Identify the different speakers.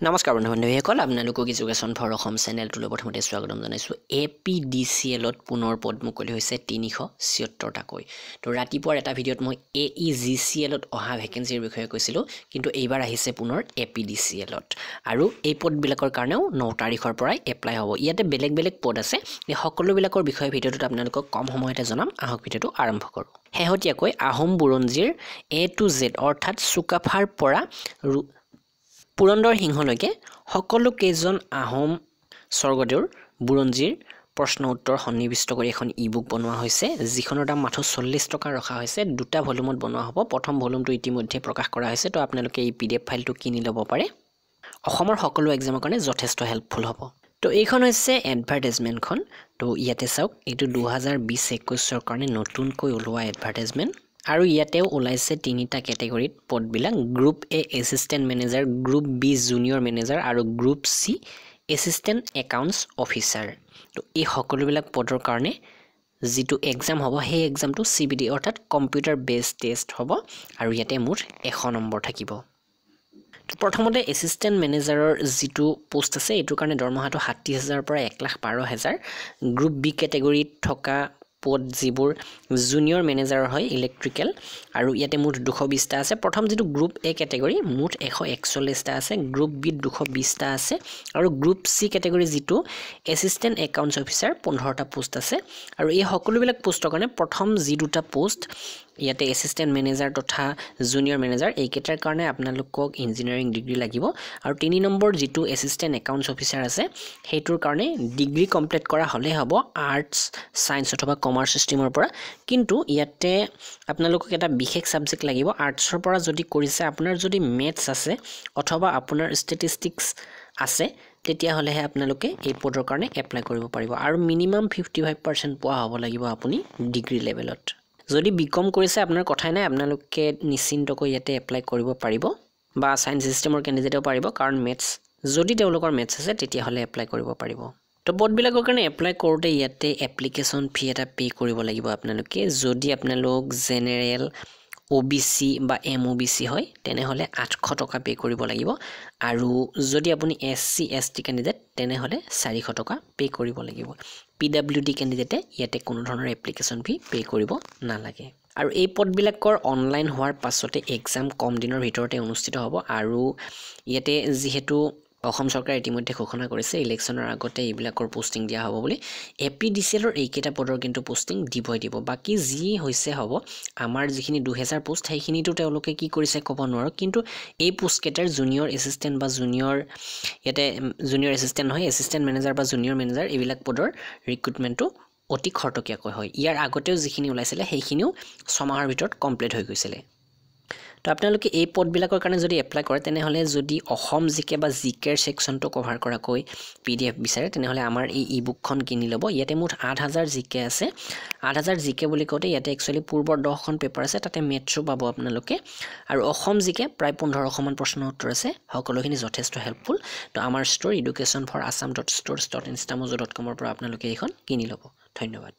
Speaker 1: নমস্কাৰ বন্ধু-বান্ধৱীসকল, আপোনালোকক education for Assam চেনেলটোলৈ প্ৰথমতে স্বাগতম জনাইছোঁ। APDCLত পুনৰ পদ মুকলি হৈছে 376টাকৈ। তো ৰাতিপুৱাৰ এটা ভিডিঅ'ত মই AEGCLত অহা ভেকেঞ্চিৰ বিষয়ে কৈছিলোঁ, কিন্তু এইবাৰ আহিছে পুনৰ APDCLত। আৰু এই পদবিলাকৰ কাৰণেও 9 তাৰিখৰ পৰাই এপ্লাই হ'ব। ইয়াতে বেলেগ বেলেগ পদ আছে। এই সকলোবিলাকৰ বিষয়ে ভিডিঅ'টোত আপোনালোকক কম সময়তে জনাম। আহক ভিডিঅ'টো আৰম্ভ কৰোঁ। শেহতীয়াকৈ আহোম বুৰঞ্জীৰ A to Z অৰ্থাৎ চুকাফাৰ পৰা পুৰন্দৰ সিংহলৈকে সকলো কেইজন আহোম স্বৰ্গদেউৰ বুৰঞ্জীৰ প্ৰশ্ন উত্তৰ সন্নিৱিষ্ট কৰি এখন ই-বুক বনোৱা হৈছে, যিখনৰ দাম মাত্ৰ 40 টকা ৰখা হৈছে। 2টা ভলিউমত বনোৱা হ'ব। প্ৰথম ভলিউমটো ইতিমধ্যে প্ৰকাশ কৰা হৈছে, তো আপোনালোকে এই PDF ফাইলটো কিনি ল'ব পাৰে। অসমৰ সকলো এক্সামৰ কাৰণে যথেষ্ট হেল্পফুল হ'ব। তো এইখন হৈছে এডভাৰটাইজমেণ্টখন। তো ইয়াতে চাওক, এইটো 2020-21 কাৰণে নতুনকৈ ওলোৱা এডভাৰটাইজমেণ্ট। আৰু ইয়াতেও ওলাইছে 3টা কেটেগৰীত পদবিলাক: group A assistant manager, group B junior manager আৰু group C assistant accounts officer. তো এই সকলোবিলাক পদৰ কাৰণে যিটো এক্সাম হ'ব, সেই এক্সামটো CBT অৰ্থাৎ কম্পিউটাৰ বেছড টেষ্ট হ'ব। আৰু ইয়াতে মুঠ 100 নম্বৰ থাকিব। তো প্ৰথমতে এছিষ্টেণ্ট মেনেজাৰৰ যিটো পোষ্ট আছে, এইটোৰ কাৰণে দৰমহাটো 60,000 পৰা 1,12,000। গ্ৰুপ B কেটেগৰীত থকা পদ যিবোৰ জুনিয়ৰ মেনেজাৰৰ হয়, ইলেক্ট্ৰিকেল, আৰু ইয়াতে মুঠ 220টা আছে। প্ৰথম যিটো গ্ৰুপ A কেটেগৰী, মুঠ 141টা আছে। গ্ৰুপ B 220টা আছে। আৰু গ্ৰুপ C কেটেগৰী যিটো এছিষ্টেণ্ট একাউণ্টছ অফিচাৰ, 15টা পোষ্ট আছে। আৰু এই সকলোবিলাক পোষ্টৰ কাৰণে প্ৰথম যি 2টা পোষ্ট ইয়াতে এছিষ্টেণ্ট মেনেজাৰ তথা জুনিয়ৰ মেনেজাৰ, এইকেইটাৰ কাৰণে আপোনালোকক ইঞ্জিনিয়াৰিং ডিগ্ৰী লাগিব। আৰু 3 নম্বৰ যিটো এছিষ্টেণ্ট একাউণ্টছ অফিচাৰ আছে, সেইটোৰ কাৰণে ডিগ্ৰী কমপ্লিট কৰা হ'লেই হ'ব, আৰ্টছ, ছায়েন্স অথবা কমাৰ্চ ষ্ট্ৰীমৰ পৰা। কিন্তু ইয়াতে আপোনালোকক এটা বিশেষ ছাবজেক্ট লাগিব। আৰ্টছৰ পৰা যদি কৰিছে, আপোনাৰ যদি মেথছ আছে অথবা আপোনাৰ ষ্টেটিষ্টিক্স আছে, তেতিয়াহ'লেহে আপোনালোকে এই পদৰ কাৰণে এপ্লাই কৰিব পাৰিব। আৰু মিনিমাম 55% পোৱা হ'ব লাগিব আপুনি ডিগ্ৰী লেভেলত। যদি BCom কৰিছে, আপোনাৰ কথাই নাই, আপোনালোকে নিশ্চিন্তকৈ ইয়াতে এপ্লাই কৰিব পাৰিব, বা ছায়েন্স ছিষ্টেমৰ কেণ্ডিডেটেও পাৰিব, কাৰণ মেথছ যদি তেওঁলোকৰ মেথছ আছে তেতিয়াহ'লে এপ্লাই কৰিব পাৰিব। তো পদবিলাকৰ কাৰণে এপ্লাই কৰোঁতে ইয়াতে এপ্লিকেশ্যন ফি এটা পে' কৰিব লাগিব আপোনালোকে। যদি আপোনালোক জেনেৰেল, OBC বা MOBC হয়, তেনেহ'লে 800 টকা পে' কৰিব লাগিব। আৰু যদি আপুনি SC ST কেণ্ডিডেট, তেনেহ'লে 400 টকা পে' কৰিব লাগিব। PWD কেণ্ডিডেটে ইয়াতে কোনো ধৰণৰ এপ্লিকেশ্যন ফি পে' কৰিব নালাগে। আৰু এই পদবিলাকৰ অনলাইন হোৱাৰ পাছতে এক্সাম কম দিনৰ ভিতৰতে অনুষ্ঠিত হ'ব। আৰু ইয়াতে যিহেতু অসম চৰকাৰে ইতিমধ্যে ঘোষণা কৰিছে ইলেকশ্যনৰ আগতে এইবিলাকৰ পোষ্টিং দিয়া হ'ব বুলি, APDCLৰ এইকেইটা পদৰ কিন্তু পোষ্টিং দিবই দিব। বাকী যি হৈছে হ'ব, আমাৰ যিখিনি 2000 পোষ্ট, সেইখিনিতো তেওঁলোকে কি কৰিছে ক'ব নোৱাৰোঁ। কিন্তু এই পোষ্টকেইটাৰ জুনিয়ৰ এছিষ্টেণ্ট বা ইয়াতে জুনিয়ৰ এছিষ্টেণ্ট নহয়, এছিষ্টেণ্ট মেনেজাৰ বা জুনিয়ৰ মেনেজাৰ, এইবিলাক পদৰ ৰিক্ৰুটমেণ্টটো অতি খৰতকীয়াকৈ হয়। ইয়াৰ আগতেও যিখিনি ওলাইছিলে সেইখিনিও 6 মাহৰ ভিতৰত কমপ্লিট হৈ গৈছিলে। তো আপোনালোকে এই পদবিলাকৰ কাৰণে যদি এপ্লাই কৰে, তেনেহ'লে যদি অসম জিকে বা জিকেৰ ছেকশ্যনটো কভাৰ কৰাকৈ PDF বিচাৰে, তেনেহ'লে আমাৰ এই ই-বুকখন কিনি ল'ব। ইয়াতে মুঠ 8000 জিকে আছে। 8000 জিকে বুলি কওঁতে ইয়াতে একচুৱেলি পূৰ্বৰ 10খন পেপাৰ আছে, তাতে মেথছো পাব আপোনালোকে। আৰু অসম জিকে প্ৰায় 1500মান প্ৰশ্ন উত্তৰ আছে। সকলোখিনি যথেষ্ট হেল্পফুল। তো আমাৰ ষ্ট'ৰ education for assam.stores.instamojo.com পৰা আপোনালোকে এইখন কিনি ল'ব। ধন্যবাদ।